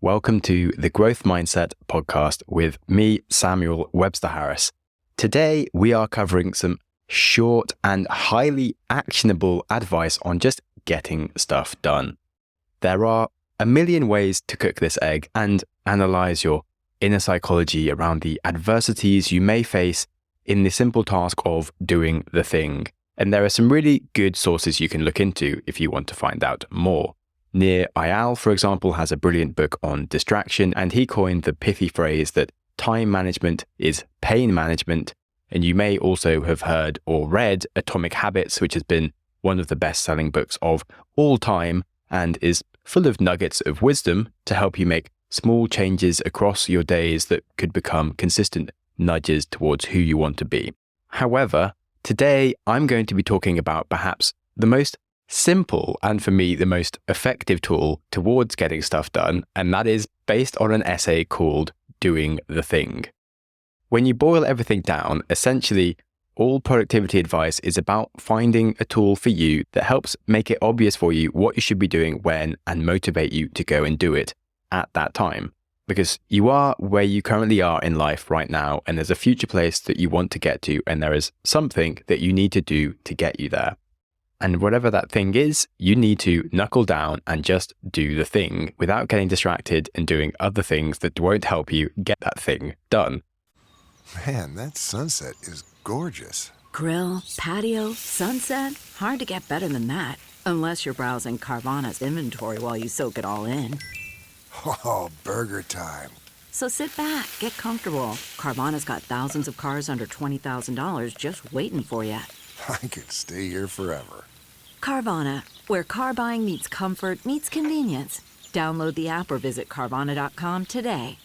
Welcome to the Growth Mindset Podcast with me, Samuel Webster Harris. Today, we are covering some short and highly actionable advice on just getting stuff done. There are a million ways to cook this egg and analyze your inner psychology around the adversities you may face in the simple task of doing the thing. And there are some really good sources you can look into if you want to find out more. Nir Eyal, for example, has a brilliant book on distraction, and he coined the pithy phrase that time management is pain management. And you may also have heard or read Atomic Habits, which has been one of the best-selling books of all time and is full of nuggets of wisdom to help you make small changes across your days that could become consistent nudges towards who you want to be. However, today I'm going to be talking about perhaps the most simple and for me the most effective tool towards getting stuff done, and that is based on an essay called Doing the Thing. When you boil everything down, essentially all productivity advice is about finding a tool for you that helps make it obvious for you what you should be doing when and motivate you to go and do it at that time. Because you are where you currently are in life right now, and there's a future place that you want to get to, and there is something that you need to do to get you there. And whatever that thing is, you need to knuckle down and just do the thing without getting distracted and doing other things that won't help you get that thing done. Man, that sunset is gorgeous. Grill, patio, sunset. Hard to get better than that. Unless you're browsing Carvana's inventory while you soak it all in. Oh, burger time. So sit back, get comfortable. Carvana's got thousands of cars under $20,000 just waiting for you. I could stay here forever. Carvana, where car buying meets comfort meets convenience. Download the app or visit Carvana.com today.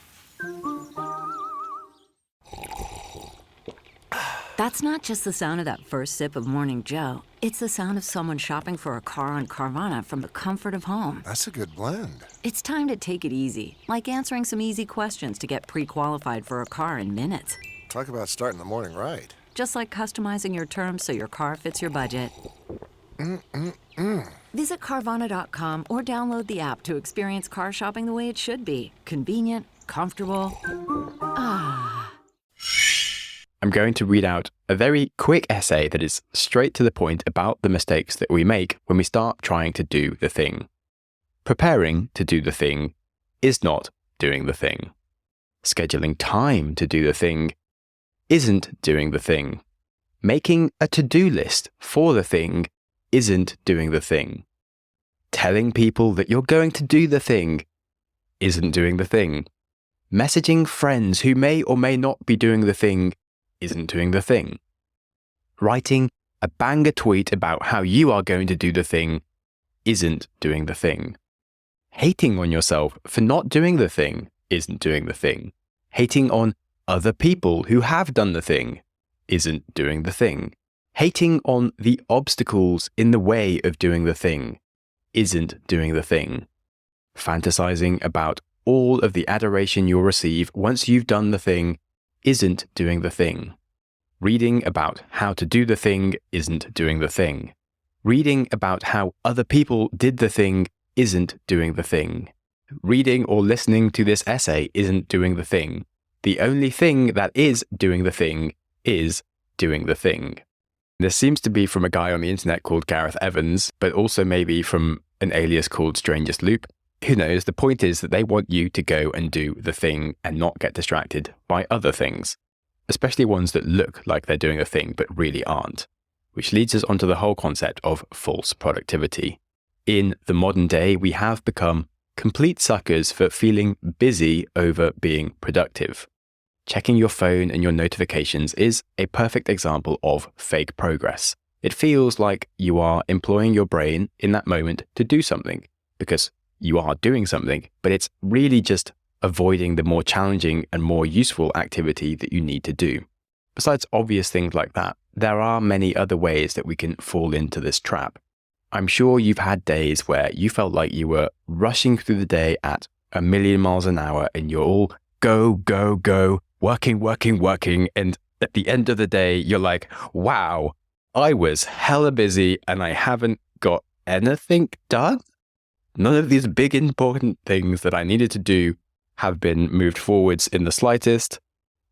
That's not just the sound of that first sip of Morning Joe. It's the sound of someone shopping for a car on Carvana from the comfort of home. That's a good blend. It's time to take it easy, like answering some easy questions to get pre-qualified for a car in minutes. Talk about starting the morning right. Just like customizing your terms so your car fits your budget. Visit Carvana.com or download the app to experience car shopping the way it should be. Convenient, comfortable. I'm going to read out a very quick essay that is straight to the point about the mistakes that we make when we start trying to do the thing. Preparing to do the thing is not doing the thing. Scheduling time to do the thing isn't doing the thing. Making a to-do list for the thing isn't doing the thing. Telling people that you're going to do the thing isn't doing the thing. Messaging friends who may or may not be doing the thing isn't doing the thing. Writing a banger tweet about how you are going to do the thing isn't doing the thing. Hating on yourself for not doing the thing isn't doing the thing. Hating on other people who have done the thing isn't doing the thing. Hating on the obstacles in the way of doing the thing isn't doing the thing. Fantasizing about all of the adoration you'll receive once you've done the thing isn't doing the thing. Reading about how to do the thing isn't doing the thing. Reading about how other people did the thing isn't doing the thing. Reading or listening to this essay isn't doing the thing. The only thing that is doing the thing is doing the thing. This seems to be from a guy on the internet called Gareth Evans, but also maybe from an alias called Strangest Loop. Who knows? The point is that they want you to go and do the thing and not get distracted by other things, especially ones that look like they're doing a thing but really aren't, which leads us onto the whole concept of false productivity. In the modern day, we have become complete suckers for feeling busy over being productive. Checking your phone and your notifications is a perfect example of fake progress. It feels like you are employing your brain in that moment to do something, because you are doing something, but it's really just avoiding the more challenging and more useful activity that you need to do. Besides obvious things like that, there are many other ways that we can fall into this trap. I'm sure you've had days where you felt like you were rushing through the day at a million miles an hour and you're all go, go, go, working, and at the end of the day, you're like, wow, I was hella busy and I haven't got anything done. none of these big important things that I needed to do have been moved forwards in the slightest.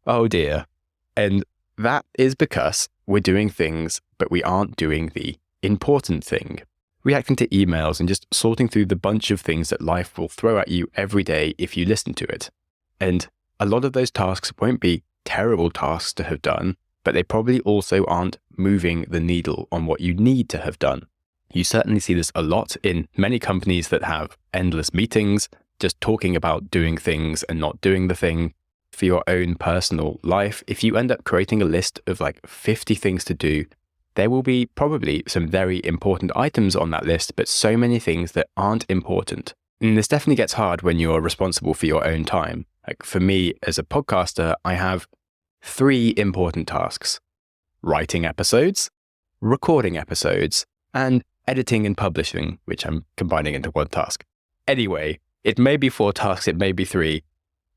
Oh dear. And that is because we're doing things, but we aren't doing the important thing. Reacting to emails and just sorting through the bunch of things that life will throw at you every day if you listen to it. And a lot of those tasks won't be terrible tasks to have done, but they probably also aren't moving the needle on what you need to have done. You certainly see this a lot in many companies that have endless meetings, just talking about doing things and not doing the thing. For your own personal life, if you end up creating a list of like 50 things to do, there will be probably some very important items on that list, but so many things that aren't important. And this definitely gets hard when you're responsible for your own time. Like for me as a podcaster, I have 3 important tasks: writing episodes, recording episodes, and editing and publishing, which I'm combining into one task. Anyway, it may be 4 tasks, it may be 3.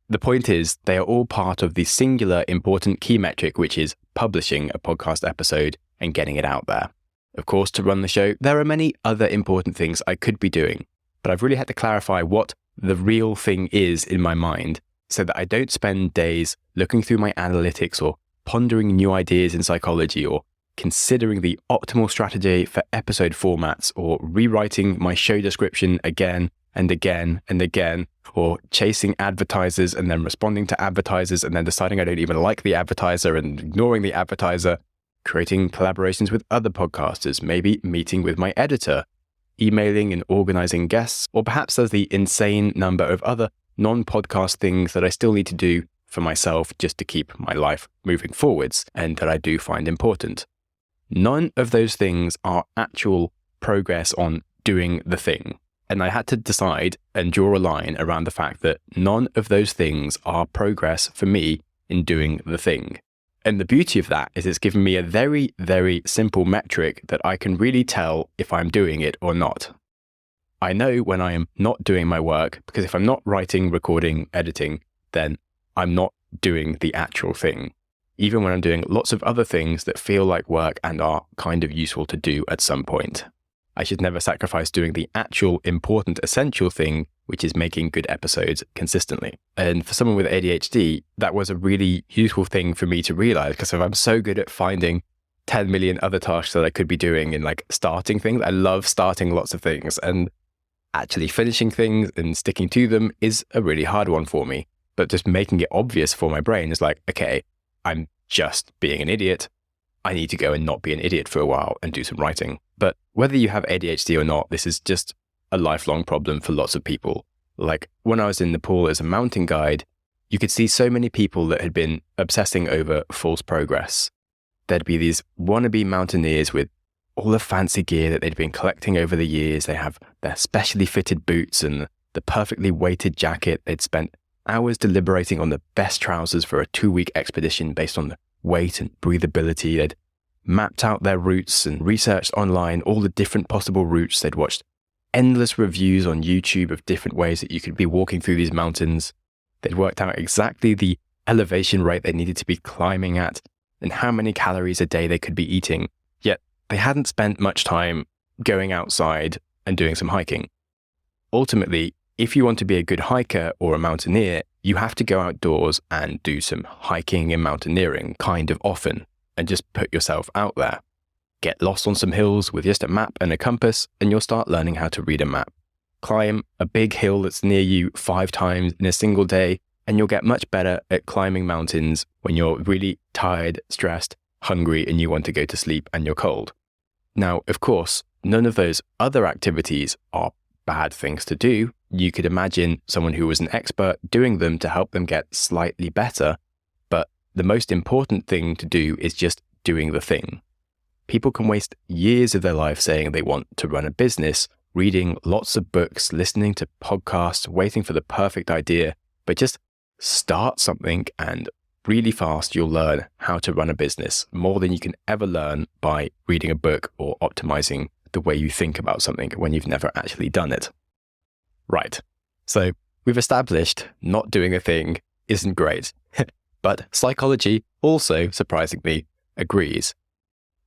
The point is, they are all part of the singular important key metric, which is publishing a podcast episode and getting it out there. Of course, to run the show, there are many other important things I could be doing, but I've really had to clarify what the real thing is in my mind so that I don't spend days looking through my analytics or pondering new ideas in psychology or considering the optimal strategy for episode formats or rewriting my show description again and again and again, or chasing advertisers and then responding to advertisers and then deciding I don't even like the advertiser and ignoring the advertiser, creating collaborations with other podcasters, maybe meeting with my editor, emailing and organizing guests, or perhaps there's the insane number of other non-podcast things that I still need to do for myself just to keep my life moving forwards and that I do find important. None of those things are actual progress on doing the thing. And I had to decide and draw a line around the fact that none of those things are progress for me in doing the thing. And the beauty of that is it's given me a very, very simple metric that I can really tell if I'm doing it or not. I know when I am not doing my work, because if I'm not writing, recording, editing, then I'm not doing the actual thing, even when I'm doing lots of other things that feel like work and are kind of useful to do at some point. I should never sacrifice doing the actual important essential thing, which is making good episodes consistently. And for someone with ADHD, that was a really useful thing for me to realize, because if I'm so good at finding 10 million other tasks that I could be doing and like starting things, I love starting lots of things, and actually finishing things and sticking to them is a really hard one for me. But just making it obvious for my brain is like, okay, I'm just being an idiot. I need to go and not be an idiot for a while and do some writing. But whether you have ADHD or not, this is just a lifelong problem for lots of people. Like when I was in Nepal as a mountain guide, you could see so many people that had been obsessing over false progress. There'd be these wannabe mountaineers with all the fancy gear that they'd been collecting over the years. They have their specially fitted boots and the perfectly weighted jacket. They'd spent hours deliberating on the best trousers for a 2-week expedition based on the weight and breathability. They'd mapped out their routes and researched online all the different possible routes. They'd watched endless reviews on YouTube of different ways that you could be walking through these mountains. They'd worked out exactly the elevation rate they needed to be climbing at and how many calories a day they could be eating. Yet they hadn't spent much time going outside and doing some hiking. Ultimately, if you want to be a good hiker or a mountaineer, you have to go outdoors and do some hiking and mountaineering kind of often and just put yourself out there. Get lost on some hills with just a map and a compass, and you'll start learning how to read a map. Climb a big hill that's near you 5 times in a single day, and you'll get much better at climbing mountains when you're really tired, stressed, hungry, and you want to go to sleep and you're cold. Now, of course, none of those other activities are bad things to do. You could imagine someone who was an expert doing them to help them get slightly better, but the most important thing to do is just doing the thing. People can waste years of their life saying they want to run a business, reading lots of books, listening to podcasts, waiting for the perfect idea, but just start something and really fast you'll learn how to run a business more than you can ever learn by reading a book or optimizing the way you think about something when you've never actually done it. Right. So we've established not doing a thing isn't great, but psychology also, surprisingly, agrees.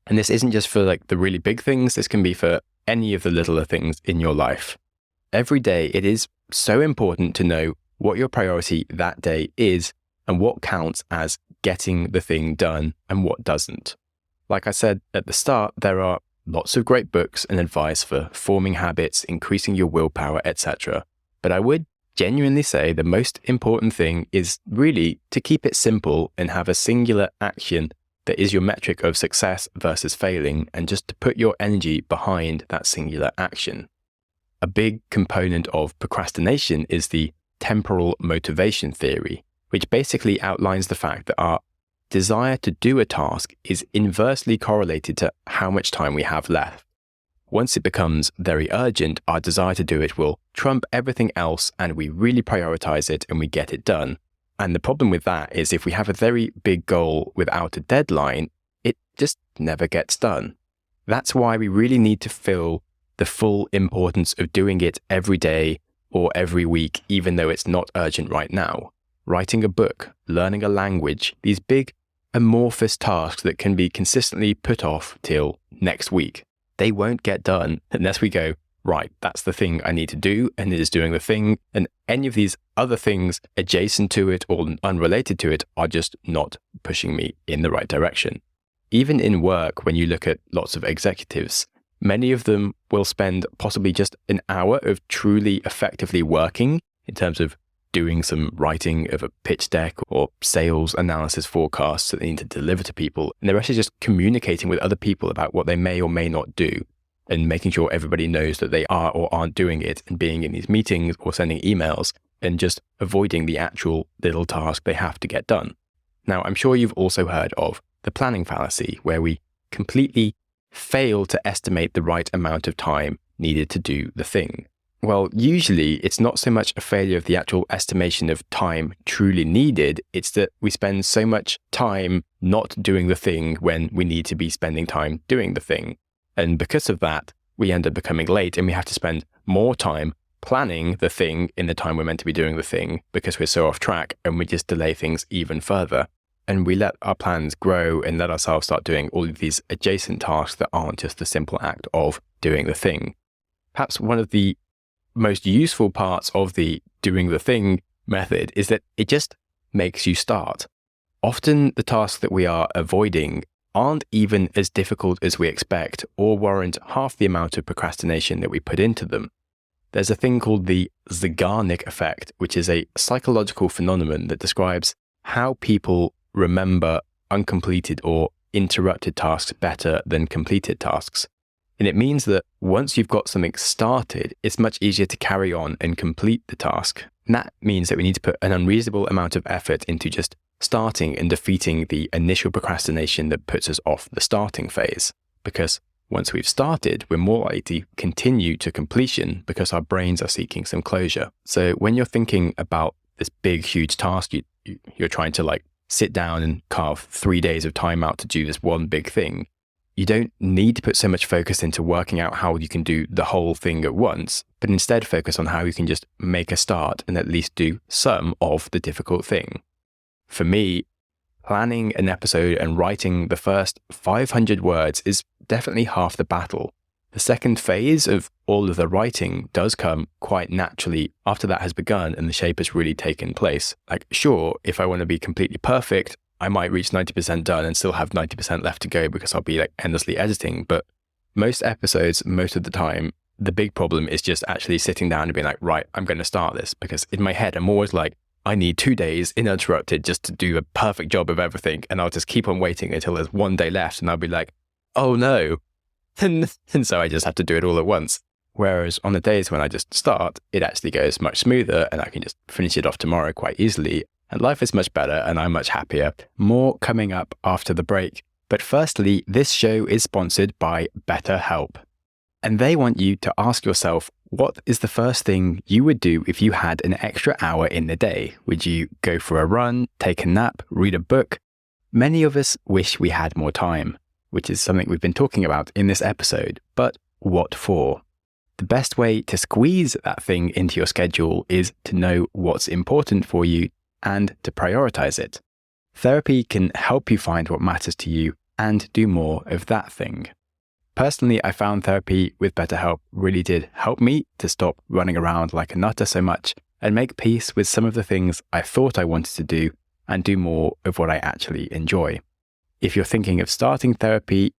And this isn't just for like the really big things. This can be for any of the littler things in your life. every day it is so important to know what your priority that day is and what counts as getting the thing done and what doesn't. Like I said at the start, there are lots of great books and advice for forming habits, increasing your willpower, etc. But I would genuinely say the most important thing is really to keep it simple and have a singular action that is your metric of success versus failing, and just to put your energy behind that singular action. A big component of procrastination is the temporal motivation theory, which basically outlines the fact that our desire to do a task is inversely correlated to how much time we have left. Once it becomes very urgent, our desire to do it will trump everything else, and we really prioritize it and we get it done. And the problem with that is if we have a very big goal without a deadline, it just never gets done. That's why we really need to feel the full importance of doing it every day or every week, even though it's not urgent right now. Writing a book, learning a language, these big amorphous tasks that can be consistently put off till next week, they won't get done unless we go, right, that's the thing I need to do, and it is doing the thing, and any of these other things adjacent to it or unrelated to it are just not pushing me in the right direction. Even in work, when you look at lots of executives, many of them will spend possibly just an hour of truly effectively working in terms of doing some writing of a pitch deck or sales analysis forecasts that they need to deliver to people. And the rest is just communicating with other people about what they may or may not do and making sure everybody knows that they are or aren't doing it, and being in these meetings or sending emails and just avoiding the actual little task they have to get done. Now, I'm sure you've also heard of the planning fallacy, where we completely fail to estimate the right amount of time needed to do the thing. Well, usually it's not so much a failure of the actual estimation of time truly needed, it's that we spend so much time not doing the thing when we need to be spending time doing the thing. And because of that, we end up becoming late, and we have to spend more time planning the thing in the time we're meant to be doing the thing because we're so off track, and we just delay things even further. And we let our plans grow and let ourselves start doing all of these adjacent tasks that aren't just the simple act of doing the thing. Perhaps one of the most useful parts of the doing the thing method is that it just makes you start. Often the tasks that we are avoiding aren't even as difficult as we expect or warrant half the amount of procrastination that we put into them. There's a thing called the Zegarknik effect, which is a psychological phenomenon that describes how people remember uncompleted or interrupted tasks better than completed tasks. And it means that once you've got something started, it's much easier to carry on and complete the task. And that means that we need to put an unreasonable amount of effort into just starting and defeating the initial procrastination that puts us off the starting phase. Because once we've started, we're more likely to continue to completion because our brains are seeking some closure. So when you're thinking about this big, huge task, you're trying to sit down and carve 3 days of time out to do this one big thing. You don't need to put so much focus into working out how you can do the whole thing at once, but instead focus on how you can just make a start and at least do some of the difficult thing. For me, planning an episode and writing the first 500 words is definitely half the battle. The second phase of all of the writing does come quite naturally after that has begun and the shape has really taken place. Sure, if I want to be completely perfect, I might reach 90% done and still have 90% left to go because I'll be endlessly editing. But most episodes, most of the time, the big problem is just actually sitting down and being right, I'm going to start this. Because in my head, I'm always I need 2 days uninterrupted just to do a perfect job of everything. And I'll just keep on waiting until there's 1 day left. And I'll be oh no. And so I just have to do it all at once. Whereas on the days when I just start, it actually goes much smoother and I can just finish it off tomorrow quite easily. And life is much better and I'm much happier. More coming up after the break. But firstly, this show is sponsored by BetterHelp. And they want you to ask yourself, what is the first thing you would do if you had an extra hour in the day? Would you go for a run, take a nap, read a book? Many of us wish we had more time, which is something we've been talking about in this episode. But what for? The best way to squeeze that thing into your schedule is to know what's important for you and to prioritize it. Therapy can help you find what matters to you and do more of that thing. Personally, I found therapy with BetterHelp really did help me to stop running around like a nutter so much and make peace with some of the things I thought I wanted to do and do more of what I actually enjoy. If you're thinking of starting therapy,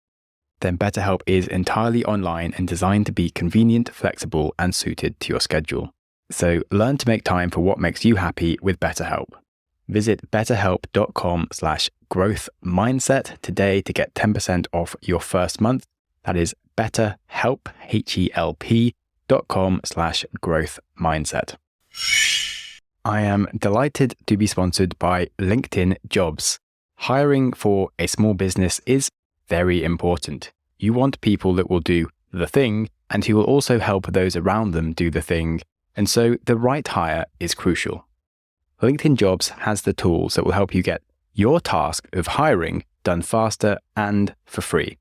then BetterHelp is entirely online and designed to be convenient, flexible, and suited to your schedule. So learn to make time for what makes you happy with BetterHelp. Visit betterhelp.com/growthmindset today to get 10% off your first month. That is betterhelp, HELP.com/growthmindset. I am delighted to be sponsored by LinkedIn Jobs. Hiring for a small business is very important. You want people that will do the thing and who will also help those around them do the thing. And so the right hire is crucial. LinkedIn Jobs has the tools that will help you get your task of hiring done faster and for free.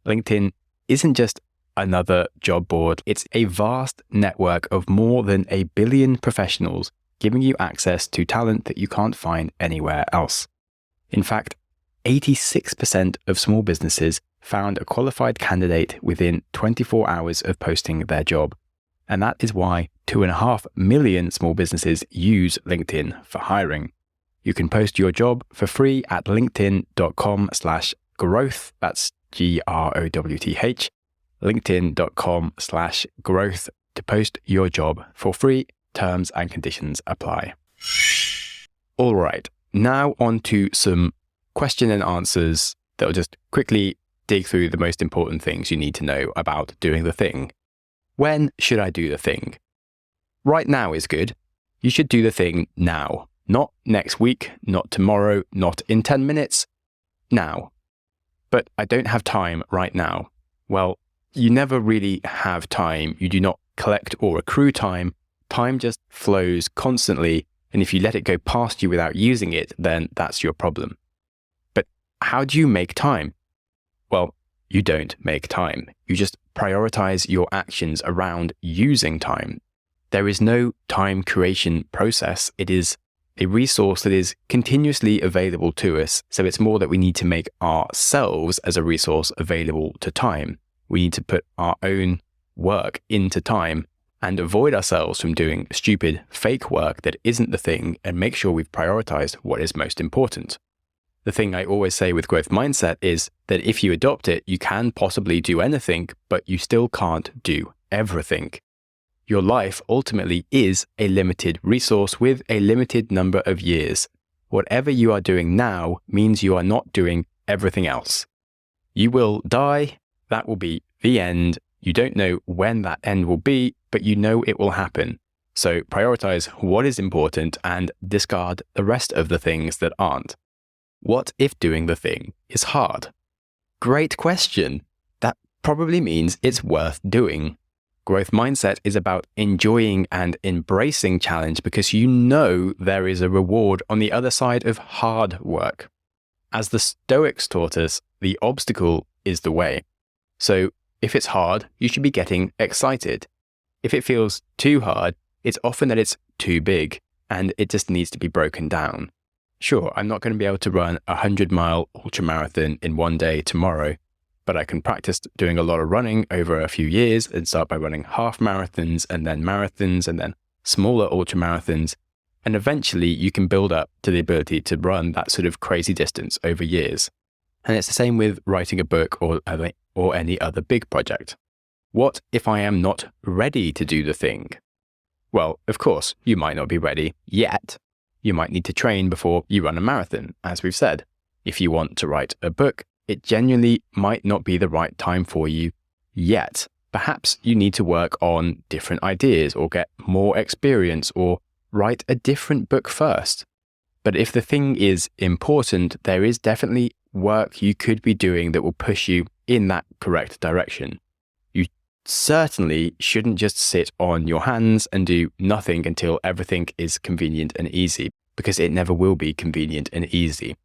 LinkedIn isn't just another job board. It's a vast network of more than 1 billion professionals giving you access to talent that you can't find anywhere else. In fact, 86% of small businesses found a qualified candidate within 24 hours of posting their job. And that is why 2.5 million small businesses use LinkedIn for hiring. You can post your job for free at linkedin.com/growth. That's GROWTH. LinkedIn.com/growth to post your job for free. Terms and conditions apply. All right, now on to some question and answers that will just quickly dig through the most important things you need to know about doing the thing. When should I do the thing? Right now is good. You should do the thing now, not next week, not tomorrow, not in 10 minutes, now. But I don't have time right now. Well, you never really have time. You do not collect or accrue time. Time just flows constantly, and if you let it go past you without using it, then that's your problem. But how do you make time? Well, you don't make time. You just prioritize your actions around using time. There is no time creation process. It is a resource that is continuously available to us. So it's more that we need to make ourselves as a resource available to time. We need to put our own work into time and avoid ourselves from doing stupid, fake work that isn't the thing and make sure we've prioritized what is most important. The thing I always say with growth mindset is that if you adopt it, you can possibly do anything, but you still can't do everything. Your life ultimately is a limited resource with a limited number of years. Whatever you are doing now means you are not doing everything else. You will die. That will be the end. You don't know when that end will be, but you know it will happen. So prioritize what is important and discard the rest of the things that aren't. What if doing the thing is hard? Great question. That probably means it's worth doing. Growth mindset is about enjoying and embracing challenge because you know there is a reward on the other side of hard work. As the Stoics taught us, the obstacle is the way. So if it's hard, you should be getting excited. If it feels too hard, it's often that it's too big and it just needs to be broken down. Sure, I'm not going to be able to run a 100-mile ultramarathon in one day tomorrow, but I can practice doing a lot of running over a few years and start by running half marathons and then smaller ultramarathons. And eventually you can build up to the ability to run that sort of crazy distance over years. And it's the same with writing a book or any other big project. What if I am not ready to do the thing? Well, of course, you might not be ready yet. You might need to train before you run a marathon, as we've said. If you want to write a book, it genuinely might not be the right time for you yet. Perhaps you need to work on different ideas or get more experience or write a different book first. But if the thing is important, there is definitely work you could be doing that will push you in that correct direction. You certainly shouldn't just sit on your hands and do nothing until everything is convenient and easy, because it never will be convenient and easy.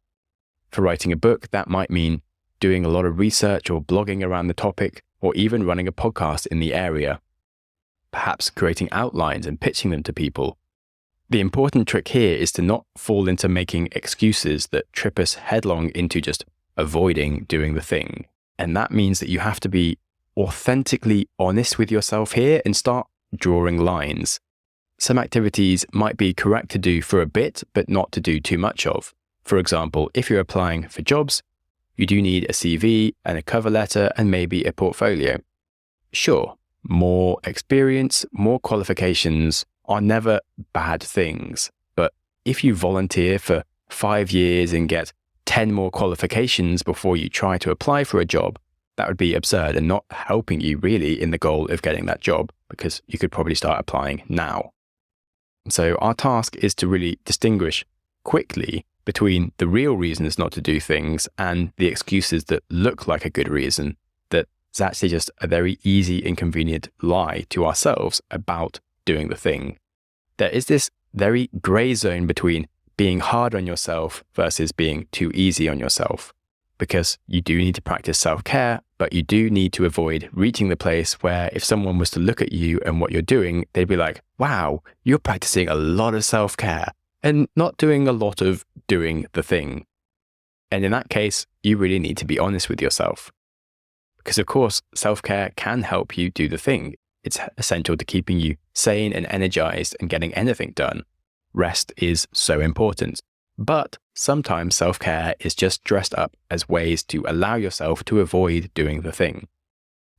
For writing a book, that might mean doing a lot of research or blogging around the topic, or even running a podcast in the area. Perhaps creating outlines and pitching them to people. The important trick here is to not fall into making excuses that trip us headlong into just avoiding doing the thing. And that means that you have to be authentically honest with yourself here and start drawing lines. Some activities might be correct to do for a bit, but not to do too much of. For example, if you're applying for jobs, you do need a CV and a cover letter and maybe a portfolio. Sure, more experience, more qualifications are never bad things. But if you volunteer for 5 years and get 10 more qualifications before you try to apply for a job, that would be absurd and not helping you really in the goal of getting that job, because you could probably start applying now. So our task is to really distinguish quickly between the real reasons not to do things and the excuses that look like a good reason, that is actually just a very easy and convenient lie to ourselves about doing the thing. There is this very grey zone between being hard on yourself versus being too easy on yourself, because you do need to practice self-care, but you do need to avoid reaching the place where if someone was to look at you and what you're doing, they'd be like, wow, you're practicing a lot of self-care and not doing a lot of doing the thing. And in that case, you really need to be honest with yourself. Because of course, self-care can help you do the thing. It's essential to keeping you sane and energized and getting anything done. Rest is so important. But sometimes self-care is just dressed up as ways to allow yourself to avoid doing the thing.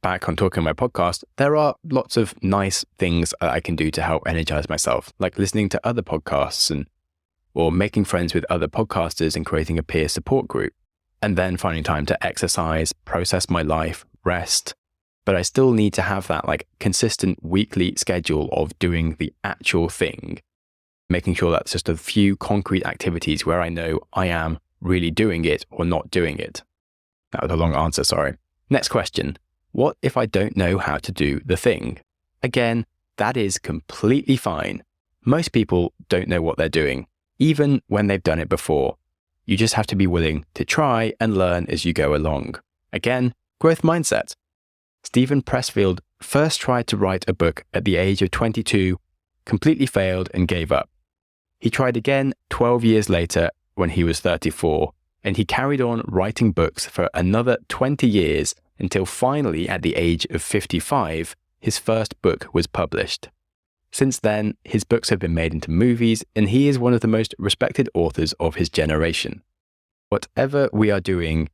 Back on Talking My Podcast, there are lots of nice things that I can do to help energize myself, like listening to other podcasts or making friends with other podcasters and creating a peer support group, and then finding time to exercise, process my life, rest. But I still need to have that consistent weekly schedule of doing the actual thing, making sure that's just a few concrete activities where I know I am really doing it or not doing it. That was a long answer, sorry. Next question. What if I don't know how to do the thing? Again, that is completely fine. Most people don't know what they're doing, even when they've done it before. You just have to be willing to try and learn as you go along. Again, growth mindset. Stephen Pressfield first tried to write a book at the age of 22, completely failed and gave up. He tried again 12 years later when he was 34, and he carried on writing books for another 20 years until finally at the age of 55, his first book was published. Since then, his books have been made into movies, and he is one of the most respected authors of his generation. Whatever we are doing,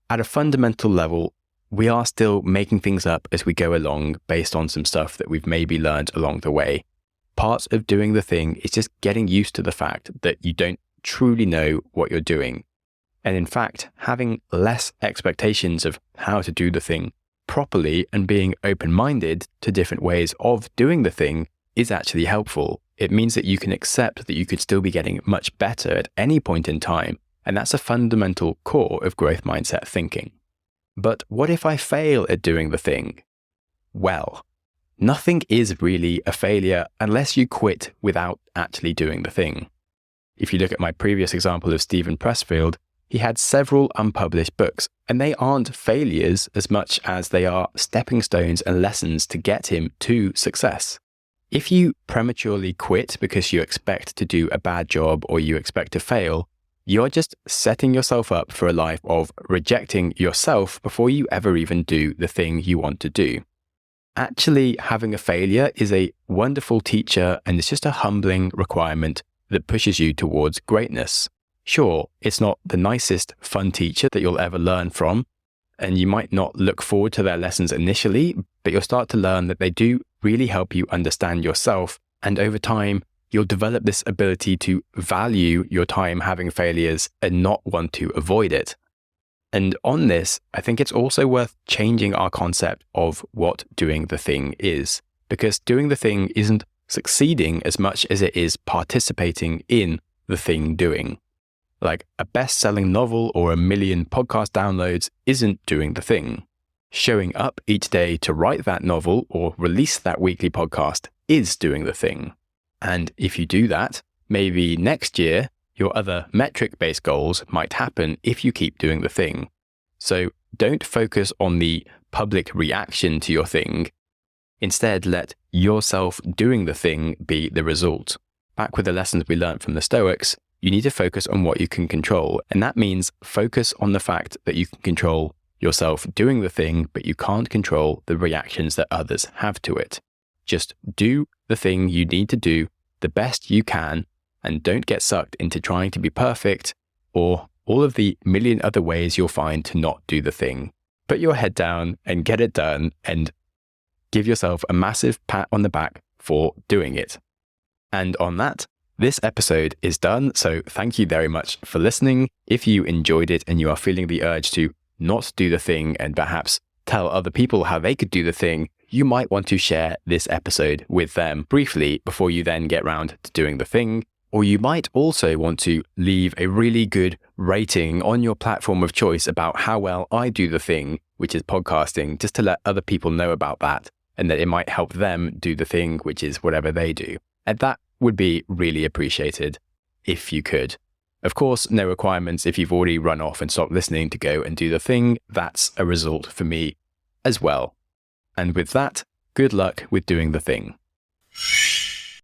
at a fundamental level, we are still making things up as we go along based on some stuff that we've maybe learned along the way. Part of doing the thing is just getting used to the fact that you don't truly know what you're doing. And in fact, having less expectations of how to do the thing properly and being open-minded to different ways of doing the thing is actually helpful. It means that you can accept that you could still be getting much better at any point in time. And that's a fundamental core of growth mindset thinking. But what if I fail at doing the thing? Well, nothing is really a failure unless you quit without actually doing the thing. If you look at my previous example of Stephen Pressfield, he had several unpublished books, and they aren't failures as much as they are stepping stones and lessons to get him to success. If you prematurely quit because you expect to do a bad job or you expect to fail, you're just setting yourself up for a life of rejecting yourself before you ever even do the thing you want to do. Actually, having a failure is a wonderful teacher, and it's just a humbling requirement that pushes you towards greatness. Sure, it's not the nicest, fun teacher that you'll ever learn from, and you might not look forward to their lessons initially, but you'll start to learn that they do really help you understand yourself, and over time, you'll develop this ability to value your time having failures and not want to avoid it. And on this, I think it's also worth changing our concept of what doing the thing is, because doing the thing isn't succeeding as much as it is participating in the thing doing. Like a best-selling novel or 1 million podcast downloads isn't doing the thing. Showing up each day to write that novel or release that weekly podcast is doing the thing. And if you do that, maybe next year, your other metric-based goals might happen if you keep doing the thing. So don't focus on the public reaction to your thing. Instead, let yourself doing the thing be the result. Back with the lessons we learned from the Stoics, you need to focus on what you can control. And that means focus on the fact that you can control yourself doing the thing, but you can't control the reactions that others have to it. Just do the thing you need to do the best you can, and don't get sucked into trying to be perfect or all of the million other ways you'll find to not do the thing. Put your head down and get it done, and give yourself a massive pat on the back for doing it. And on that, this episode is done, so thank you very much for listening. If you enjoyed it and you are feeling the urge to not do the thing and perhaps tell other people how they could do the thing, you might want to share this episode with them briefly before you then get round to doing the thing. Or you might also want to leave a really good rating on your platform of choice about how well I do the thing, which is podcasting, just to let other people know about that, and that it might help them do the thing, which is whatever they do. And that would be really appreciated if you could. Of course, no requirements if you've already run off and stopped listening to go and do the thing. That's a result for me as well. And with that, good luck with doing the thing.